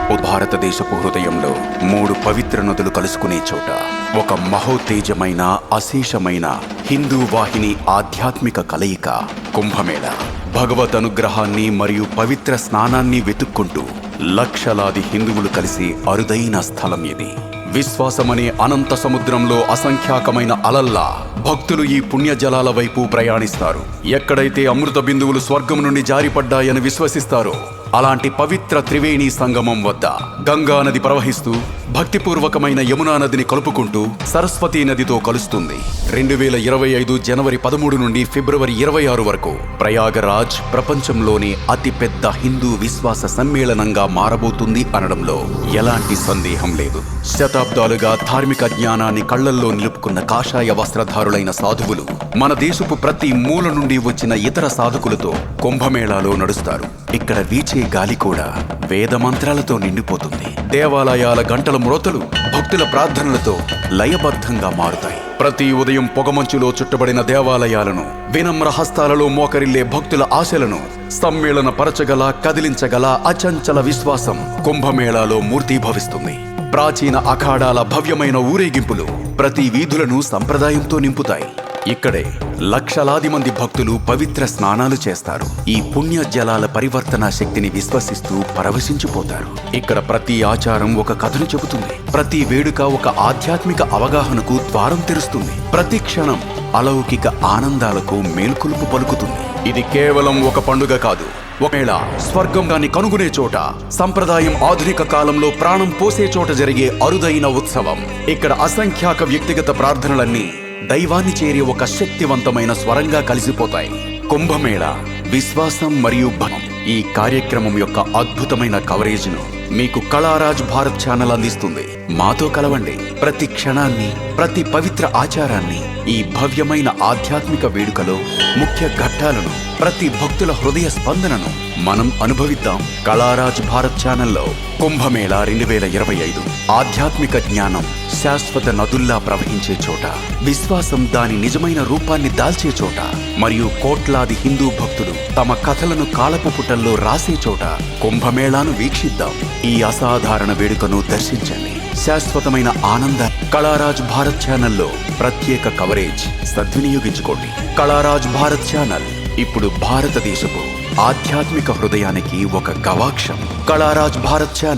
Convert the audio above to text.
భారతదేశపు హృదయంలో 3 పవిత్ర నదులు కలుసుకునే చోట ఒక మహోత్తేజమైన అశేషమైన హిందూ వాహిని ఆధ్యాత్మిక కలయిక కుంభమేళ. భగవత్ అనుగ్రహాన్ని మరియు పవిత్ర స్నానాన్ని వెతుక్కుంటూ లక్షలాది హిందువులు కలిసి అరుదైన స్థలం ఇది. విశ్వాసమనే అనంత సముద్రంలో అసంఖ్యాకమైన అలల్లా భక్తులు ఈ పుణ్య జలాల వైపు ప్రయాణిస్తారు. ఎక్కడైతే అమృత బిందువులు స్వర్గం నుండి జారిపడ్డాయని విశ్వసిస్తారో అలాంటి పవిత్ర త్రివేణి సంగమం వద్ద గంగా నది ప్రవహిస్తూ భక్తిపూర్వకమైన యమునా నదిని కలుపుకుంటూ సరస్వతీ నదితో కలుస్తుంది. 2025 జనవరి 13 నుండి ఫిబ్రవరి 26 వరకు ప్రయాగరాజ్ ప్రపంచంలోనే అతిపెద్ద హిందూ విశ్వాస సమ్మేళనంగా మారబోతుంది అనడంలో ఎలాంటి సందేహం లేదు. శతాబ్దాలుగా ధార్మిక జ్ఞానాన్ని కళ్లల్లో నిలుపుకున్న కాషాయ వస్త్రధారులైన సాధువులు మన దేశపు ప్రతి మూల నుండి వచ్చిన ఇతర సాధకులతో కుంభమేళాలో నడుస్తారు. ఇక్కడ వీచే గాలి కూడా వేద మంత్రాలతో నిండిపోతుంది. దేవాలయాల గంటల మ్రోతలు భక్తుల ప్రార్థనలతో లయబద్ధంగా మారుతాయి. ప్రతి ఉదయం పొగమంచులో చుట్టబడిన దేవాలయాలను, వినమ్ర హస్తాలలో మోకరిల్లే భక్తుల ఆశలను సమ్మేళన పరచగల, కదిలించగల అచంచల విశ్వాసం కుంభమేళాలో మూర్తీభవిస్తుంది. ప్రాచీన అఖాడాల భవ్యమైన ఊరేగింపులు ప్రతి వీధులను సంప్రదాయంతో నింపుతాయి. ఇక్కడే లక్షలాది మంది భక్తులు పవిత్ర స్నానాలు చేస్తారు. ఈ పుణ్య జలాల పరివర్తన శక్తిని విశ్వసిస్తూ పరవశించిపోతారు. ఇక్కడ ప్రతి ఆచారం ఒక కథను చెబుతుంది. ప్రతి వేడుక ఒక ఆధ్యాత్మిక అవగాహనకు ద్వారం తెరుస్తుంది. ప్రతి క్షణం అలౌకిక ఆనందాలకు మేల్కొలుపు పలుకుతుంది. ఇది కేవలం ఒక పండుగ కాదు, ఒకవేళ స్వర్గం దాన్ని కనుగొనే చోట, సంప్రదాయం ఆధునిక కాలంలో ప్రాణం పోసే చోట జరిగే అరుదైన ఉత్సవం. ఇక్కడ అసంఖ్యాక వ్యక్తిగత ప్రార్థనలన్నీ దైవాన్ని చేరే ఒక శక్తివంతమైన స్వరంగా కలిసిపోతాయి. కుంభమేళ విశ్వాసం మరియు భయం ఈ కార్యక్రమం యొక్క అద్భుతమైన కవరేజ్ను మీకు కళారాజ్ భారత్ ఛానల్ అందిస్తుంది. మాతో కలవండి. ప్రతి క్షణాన్ని, ప్రతి పవిత్ర ఆచారాన్ని, ఈ భవ్యమైన ఆధ్యాత్మిక వేడుకలో ముఖ్య ఘట్టాలను, ప్రతి భక్తుల హృదయ స్పందనను మనం అనుభవిద్దాం. కళారాజ్ భారత్ ఛానల్లో కుంభమేళ 2025 ఆధ్యాత్మిక జ్ఞానం శాశ్వత నదుల్లా ప్రవహించే చోట, విశ్వాసం దాని నిజమైన రూపాన్ని దాల్చే చోట, మరియు కోట్లాది హిందూ భక్తులు తమ కథలను కాలపు పుటల్లో రాసే చోట కుంభమేళాను వీక్షిద్దాం. ఈ అసాధారణ వేడుకను దర్శించండి. శాశ్వతమైన ఆనంద కళారాజ్ భారత్ ఛానల్లో ప్రత్యేక కవరేజ్ సద్వినియోగించుకోండి. కళారాజ్ భారత్ ఛానల్ ఇప్పుడు భారతదేశపు ఆధ్యాత్మిక హృదయానికి ఒక గవాక్షం. కళారాజ్ భారత్ ఛానల్.